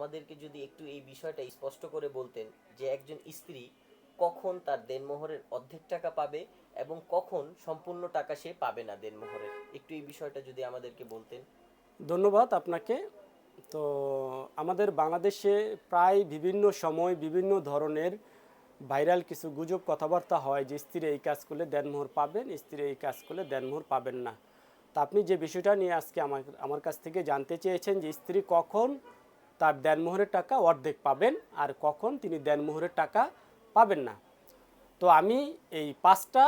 আমাদেরকে যদি একটু এই বিষয়টা স্পষ্ট করে বলতেন যে একজন স্ত্রী কখন তার দেনমোহরের অর্ধেক টাকা পাবে এবং কখন সম্পূর্ণ টাকা সে পাবে না দেনমোহরের, একটু এই বিষয়টা যদি আমাদেরকে বলতেন। ধন্যবাদ আপনাকে। তো আমাদের বাংলাদেশে প্রায় বিভিন্ন সময় বিভিন্ন ধরনের ভাইরাল কিছু গুজব কথাবার্তা হয় যে স্ত্রী এই কাজ করলে দেনমোহর পাবেন, স্ত্রী এই কাজ করলে দেনমোহর পাবেন না। তা আপনি যে বিষয়টা নিয়ে আজকে আমার কাছ থেকে জানতে চেয়েছেন যে স্ত্রী কখন তার দেনমোহরের টাকা অর্ধেক পাবেন আর কখন তিনি দেনমোহরের টাকা পাবেন না। তো আমি এই 5টা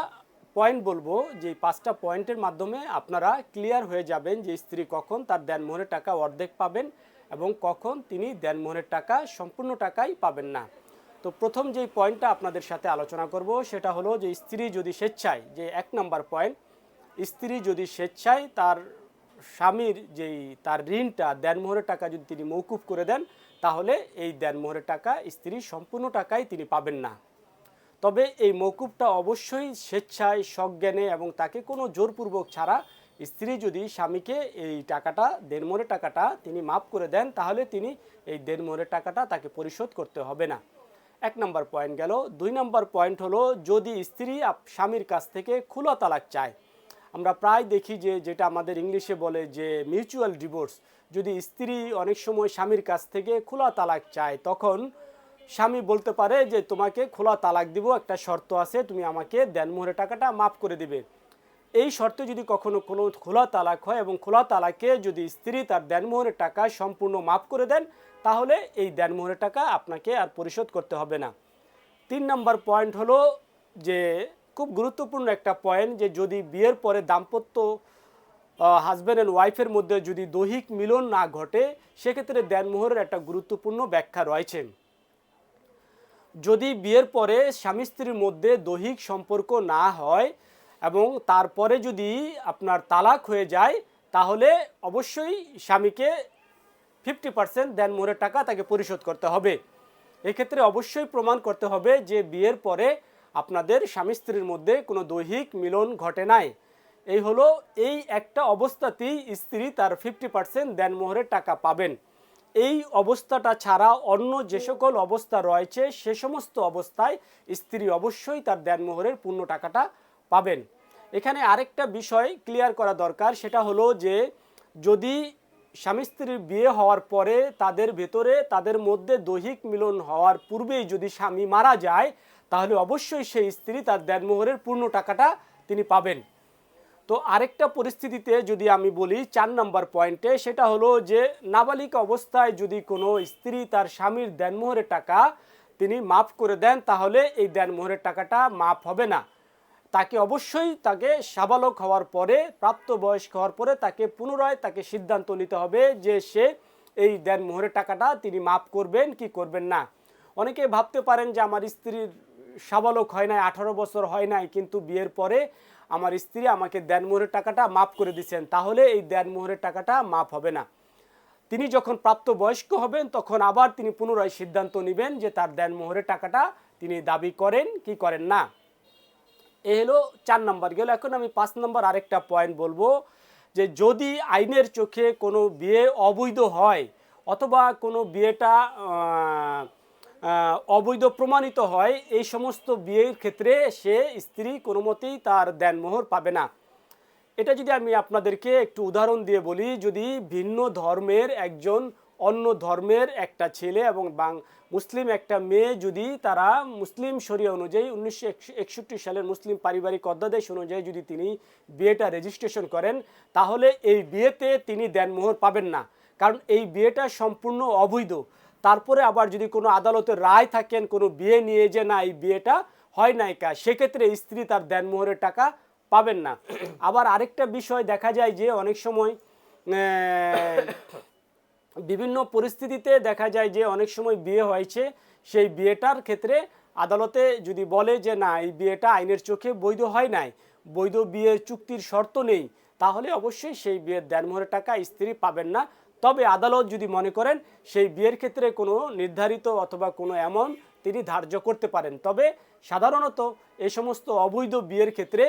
পয়েন্ট বলবো, যে 5টা পয়েন্টের মাধ্যমে আপনারা ক্লিয়ার হয়ে যাবেন যে স্ত্রী কখন তার দেনমোহরের টাকা অর্ধেক পাবেন এবং কখন তিনি দেনমোহরের টাকা সম্পূর্ণ টাকাই পাবেন না। তো প্রথম যেই পয়েন্টটা আপনাদের সাথে আলোচনা করব সেটা হলো যে স্ত্রী যদি স্বেচ্ছায়, যে 1 নম্বর পয়েন্ট, স্ত্রী যদি স্বেচ্ছায় তার স্বামীর যেই তার ঋণটা দেনমোহরের টাকা যদি তিনি মৌকুফ করে দেন, তাহলে এই দেনমোহরের টাকা স্ত্রী সম্পূর্ণ টাকাই তিনি পাবেন না। তবে এই মৌকুফটা অবশ্যই স্বেচ্ছায় সজ্ঞানে এবং তাকে কোনো জোরপূর্বক ছাড়া স্ত্রী যদি স্বামীকে এই টাকাটা দেনমোহরের টাকাটা তিনি মাফ করে দেন, তাহলে তিনি এই দেনমোহরের টাকাটা তাকে পরিশোধ করতে হবে না। 1 নম্বর পয়েন্ট গেল। 2 নম্বর পয়েন্ট হলো যদি স্ত্রী স্বামীর কাছ থেকে খোলা তালাক চায়। আমরা প্রায় দেখি যে যেটা আমাদের ইংলিশে বলে যে মিউচুয়াল ডিভোর্স, যদি স্ত্রী অনেক সময় স্বামীর কাছ থেকে খোলা তালাক চায়, তখন স্বামী বলতে পারে যে তোমাকে খোলা তালাক দিব, একটা শর্ত আছে, তুমি আমাকে দেনমোহরের টাকাটা মাফ করে দিবে। এই শর্তে যদি কখনো কোনো খোলা তালাক হয় এবং খোলা তালাকে যদি স্ত্রী তার দেনমোহরের টাকা সম্পূর্ণ মাফ করে দেন, তাহলে এই দেনমোহরের টাকা আপনাকে আর পরিশোধ করতে হবে না। 3 নম্বর পয়েন্ট হলো যে খুব গুরুত্বপূর্ণ একটা পয়েন্ট, যে যদি বিয়ের পরে দাম্পত্য হাজব্যান্ড অ্যান্ড ওয়াইফের মধ্যে যদি দৈহিক মিলন না ঘটে, সেক্ষেত্রে দেনমোহরের একটা গুরুত্বপূর্ণ ব্যাখ্যা রয়েছে। যদি বিয়ের পরে স্বামী স্ত্রীর মধ্যে দৈহিক সম্পর্ক না হয় এবং তারপরে যদি আপনার তালাক হয়ে যায়, তাহলে অবশ্যই স্বামীকে 50% দেনমোহরের টাকা তাকে পরিশোধ করতে হবে। এক্ষেত্রে অবশ্যই প্রমাণ করতে হবে যে বিয়ের পরে আপনাদের স্বামী স্ত্রীর মধ্যে কোনো দৈহিক মিলন ঘটে নাই। এই হলো, এই একটা অবস্থাতেই স্ত্রী তার 50% দেনমোহরের টাকা পাবেন। এই অবস্থাটা ছাড়া অন্য যে সকল অবস্থা রয়েছে সে সমস্ত অবস্থায় স্ত্রী অবশ্যই তার দেনমোহরের পূর্ণ টাকাটা পাবেন। এখানে আরেকটা বিষয় ক্লিয়ার করা দরকার, সেটা হলো যে যদি স্বামী স্ত্রীর বিয়ে হওয়ার পরে তাদের ভেতরে তাদের মধ্যে দৈহিক মিলন হওয়ার পূর্বেই যদি স্বামী মারা যায়, তাহলে অবশ্যই সেই স্ত্রী তার দেনমোহরের পূর্ণ টাকাটা তিনি পাবেন। তো আরেকটা পরিস্থিতিতে যদি আমি বলি 4 নম্বর পয়েন্টে, সেটা হলো যে নাবালিকা অবস্থায় যদি কোনো স্ত্রী তার স্বামীর দেনমোহরের টাকা তিনি মাফ করে দেন, তাহলে এই দেনমোহরের টাকাটা মাফ হবে না। তাকে অবশ্যই তাকে সাবালক হওয়ার পরে, প্রাপ্তবয়স্ক হওয়ার পরে তাকে পুনরায় তাকে সিদ্ধান্ত নিতে হবে যে সে এই দেনমোহরের টাকাটা তিনি মাফ করবেন কি করবেন না। অনেকে ভাবতে পারেন যে আমার স্ত্রীর সাবালক হয় নাই, 18 বছর হয় নাই, কিন্তু বিয়ের পরে আমার স্ত্রী আমাকে দেনমোহরের টাকাটা মাফ করে দিচ্ছেন, তাহলে এই দেনমোহরের টাকাটা মাফ হবে না। তিনি যখন প্রাপ্তবয়স্ক হবেন তখন আবার তিনি পুনরায় সিদ্ধান্ত নেবেন যে তার দেনমোহরের টাকাটা তিনি দাবি করেন কি করেন না। এ হলো 4 নম্বর গেল। এখন আমি 5 নম্বর আরেকটা পয়েন্ট বলবো, যে যদি আইনের চোখে কোনো বিয়ে অবৈধ হয় অথবা কোনো বিয়েটা অবৈধ প্রমাণিত হয়, এই সমস্ত বিয়ের ক্ষেত্রে সে স্ত্রী কোনো মতেই তার দেনমোহর পাবে না। এটা যদি আমি আপনাদেরকে একটু উদাহরণ দিয়ে বলি, যদি ভিন্ন ধর্মের একজন অন্য ধর্মের একটা ছেলে এবং মুসলিম একটা মেয়ে, যদি তারা মুসলিম শরিয়া অনুযায়ী 1961 সালের মুসলিম পারিবারিক অধ্যাদেশ অনুযায়ী যদি তিনি বিয়েটা রেজিস্ট্রেশন করেন, তাহলে এই বিয়েতে তিনি দেনমোহর পাবেন না, কারণ এই বিয়েটা সম্পূর্ণ অবৈধ। তারপরে আবার যদি কোনো আদালতের রায় থাকেন কোনো বিয়ে নিয়ে যে না এই বিয়েটা হয় নাই কা, সেক্ষেত্রে স্ত্রী তার দেনমোহরের টাকা পাবেন না। আবার আরেকটা বিষয় দেখা যায় যে অনেক সময় বিভিন্ন পরিস্থিতিতে দেখা যায় যে অনেক সময় বিয়ে হয়েছে, সেই বিয়েটার ক্ষেত্রে আদালতে যদি বলে যে না এই বিয়েটা আইনের চোখে বৈধ হয় নাই, বৈধ বিয়ের চুক্তির শর্ত নেই, তাহলে অবশ্যই সেই বিয়ের দেনমোহরের টাকা স্ত্রী পাবেন না। তবে আদালত যদি মনে করেন সেই বিয়ের ক্ষেত্রে কোনো নির্ধারিত অথবা কোনো অ্যামাউন্ট তিনি ধার্য করতে পারেন। তবে সাধারণত এই সমস্ত অবৈধ বিয়ের ক্ষেত্রে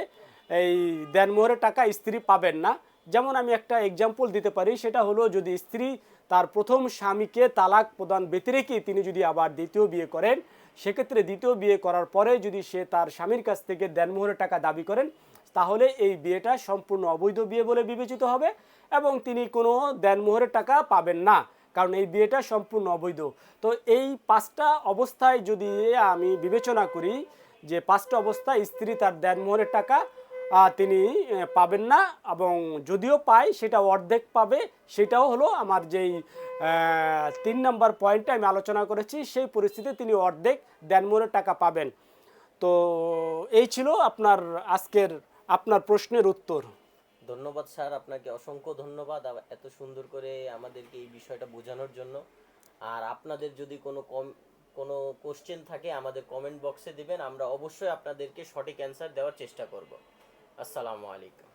এই দেনমোহরের টাকা স্ত্রী পাবেন না। যেমন আমি একটা এক্সাম্পল দিতে পারি, সেটা হলো যদি স্ত্রী তার প্রথম স্বামীকে তালাক প্রদান ব্যতি রেখে তিনি যদি আবার দ্বিতীয় বিয়ে করেন, সেক্ষেত্রে দ্বিতীয় বিয়ে করার পরে যদি সে তার স্বামীর কাছ থেকে দেনমোহরের টাকা দাবি করেন, তাহলে এই বিয়েটা সম্পূর্ণ অবৈধ বিয়ে বলে বিবেচিত হবে এবং তিনি কোনো দেনমোহরের টাকা পাবেন না, কারণ এই বিয়েটা সম্পূর্ণ অবৈধ। তো এই 5টা অবস্থায় যদি আমি বিবেচনা করি যে 5টা অবস্থায় স্ত্রী তার দেনমোহরের টাকা তিনি পাবেন না, এবং যদিও পায় সেটা অর্ধেক পাবে। সেটাও হলো আমার যেই 3 নম্বর পয়েন্টে আমি আলোচনা করেছি, সেই পরিস্থিতিতে তিনি অর্ধেক দেনমোহরের টাকা পাবেন। তো এই ছিল আপনার প্রশ্নের উত্তর। ধন্যবাদ স্যার, আপনাকে অসংখ্য ধন্যবাদ এত সুন্দর করে আমাদেরকে এই বিষয়টা বোঝানোর জন্য। আর আপনাদের যদি কোনো কোশ্চেন থাকে আমাদের কমেন্ট বক্সে দিবেন, আমরা অবশ্যই আপনাদেরকে সঠিক অ্যান্সার দেওয়ার চেষ্টা করব। আসসালামু আলাইকুম।